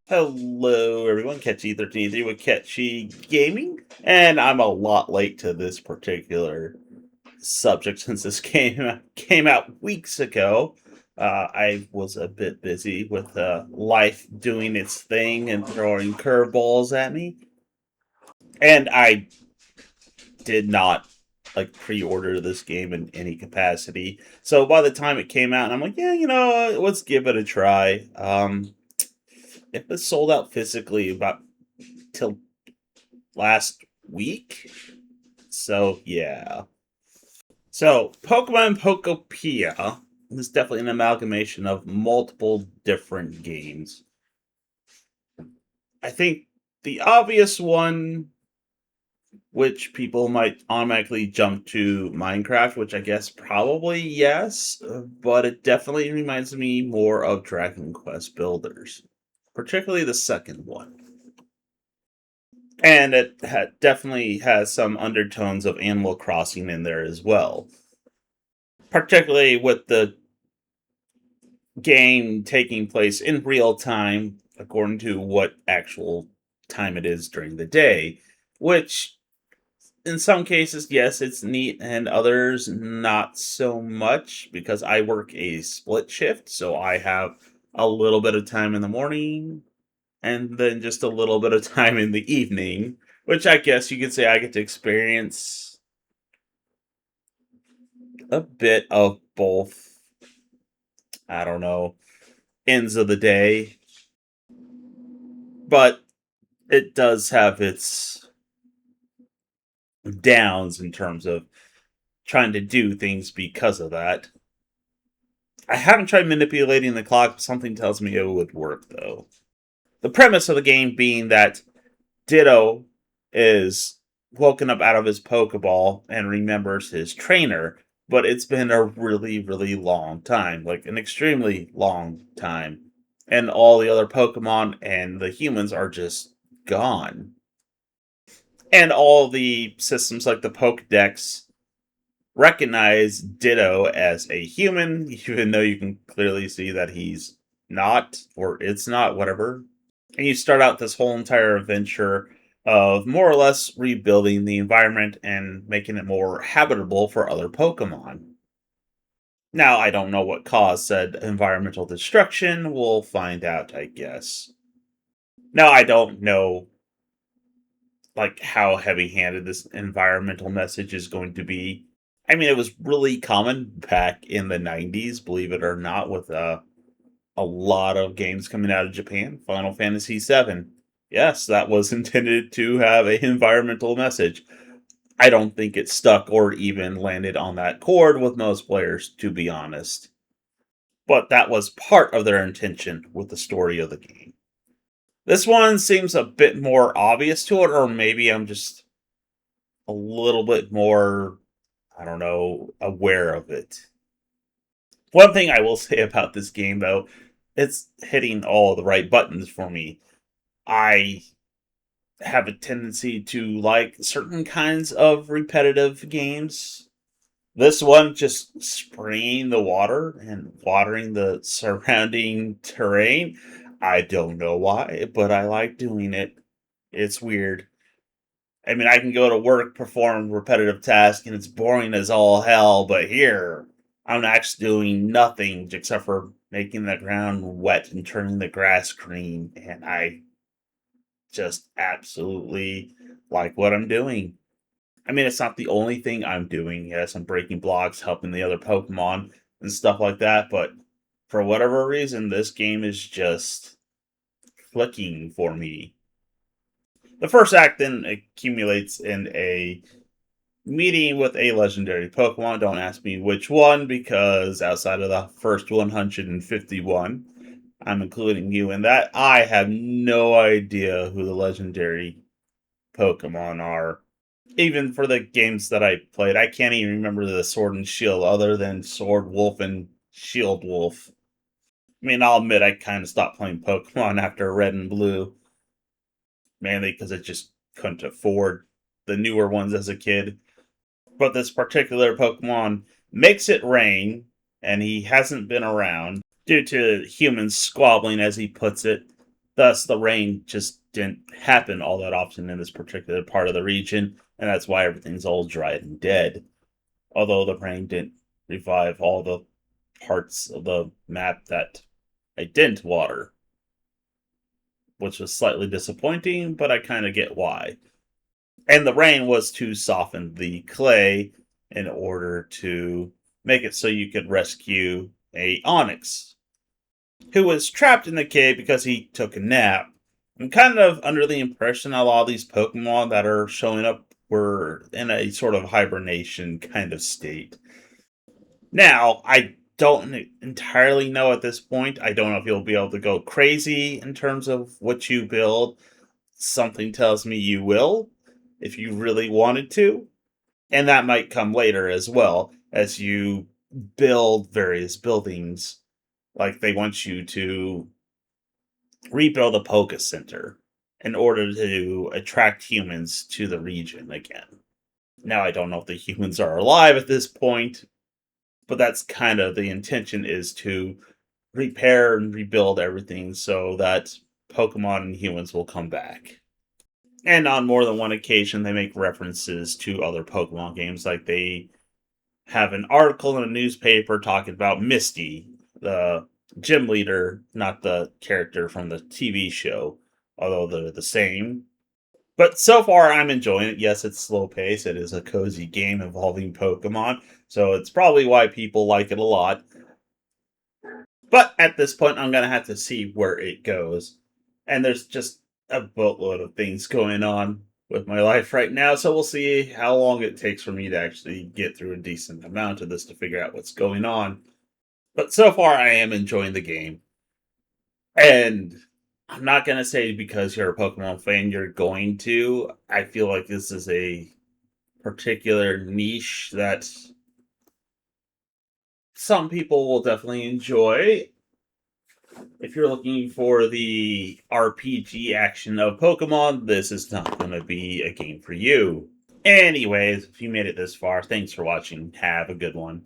Hello, everyone. Catchy1383 with Catchy Gaming, and I'm a lot late to this particular subject since this game came out weeks ago. I was a bit busy with life doing its thing and throwing curveballs at me, and I did not pre-order this game in any capacity. So by the time it came out, I'm like, yeah, let's give it a try. It was sold out physically about till last week. So yeah. So Pokemon Pokopia is definitely an amalgamation of multiple different games. I think the obvious one, which people might automatically jump to Minecraft, which I guess probably yes, but it definitely reminds me more of Dragon Quest Builders, particularly the second one. And it definitely has some undertones of Animal Crossing in there as well. Particularly with the game taking place in real time, according to what actual time it is during the day, which in some cases, yes, it's neat, and others not so much because I work a split shift, so I have a little bit of time in the morning and then just a little bit of time in the evening, which I guess you could say I get to experience a bit of both, I don't know, ends of the day. But it does have its downs in terms of trying to do things because of that. I haven't tried manipulating the clock, but something tells me it would work, though. The premise of the game being that Ditto is woken up out of his Pokeball and remembers his trainer, but it's been a really, really long time, like an extremely long time. And all the other Pokemon and the humans are just gone. And all the systems like the Pokedex recognize Ditto as a human, even though you can clearly see that he's not, or it's not, whatever. And you start out this whole entire adventure of more or less rebuilding the environment and making it more habitable for other Pokemon. Now, I don't know what caused said environmental destruction. We'll find out, I guess. Now, I don't know how heavy-handed this environmental message is going to be. I mean, it was really common back in the 90s, believe it or not, with a lot of games coming out of Japan. Final Fantasy VII. Yes, that was intended to have an environmental message. I don't think it stuck or even landed on that chord with most players, to be honest. But that was part of their intention with the story of the game. This one seems a bit more obvious to it, or maybe I'm just a little bit more, I don't know, aware of it. One thing I will say about this game, though, it's hitting all the right buttons for me. I have a tendency to like certain kinds of repetitive games. This one, just spraying the water and watering the surrounding terrain. I don't know why, but I like doing it. It's weird. I mean, I can go to work, perform repetitive tasks, and it's boring as all hell, but here, I'm actually doing nothing except for making the ground wet and turning the grass green, and I just absolutely like what I'm doing. I mean, it's not the only thing I'm doing. Yes, I'm breaking blocks, helping the other Pokemon, and stuff like that, but for whatever reason, this game is just clicking for me. The first act then accumulates in a meeting with a legendary Pokemon. Don't ask me which one, because outside of the first 151, I'm including you in that. I have no idea who the legendary Pokemon are. Even for the games that I played, I can't even remember the Sword and Shield other than Sword Wolf and Shield Wolf. I mean, I'll admit I kind of stopped playing Pokemon after Red and Blue, mainly because I just couldn't afford the newer ones as a kid. But this particular Pokemon makes it rain, and he hasn't been around due to humans squabbling, as he puts it. Thus, the rain just didn't happen all that often in this particular part of the region, and that's why everything's all dried and dead. Although the rain didn't revive all the parts of the map that I didn't water, which was slightly disappointing, but I kind of get why. And the rain was to soften the clay in order to make it so you could rescue a onyx who was trapped in the cave because he took a nap. I'm kind of under the impression a lot of these Pokemon that are showing up were in a sort of hibernation kind of state. Now, I don't entirely know at this point. I don't know if you'll be able to go crazy in terms of what you build. Something tells me you will, if you really wanted to. And that might come later as well, as you build various buildings. Like they want you to rebuild a Poke Center in order to attract humans to the region again. Now, I don't know if the humans are alive at this point, but that's kind of the intention, is to repair and rebuild everything so that Pokemon and humans will come back. And on more than one occasion, they make references to other Pokemon games. Like they have an article in a newspaper talking about Misty, the gym leader, not the character from the TV show, although they're the same. But so far, I'm enjoying it. Yes, it's slow paced. It is a cozy game involving Pokemon, so it's probably why people like it a lot. But at this point, I'm going to have to see where it goes. And there's just a boatload of things going on with my life right now, so we'll see how long it takes for me to actually get through a decent amount of this to figure out what's going on. But so far, I am enjoying the game. And I'm not going to say because you're a Pokemon fan, you're going to. I feel like this is a particular niche that some people will definitely enjoy. If you're looking for the RPG action of Pokemon, this is not going to be a game for you. Anyways, if you made it this far, thanks for watching. Have a good one.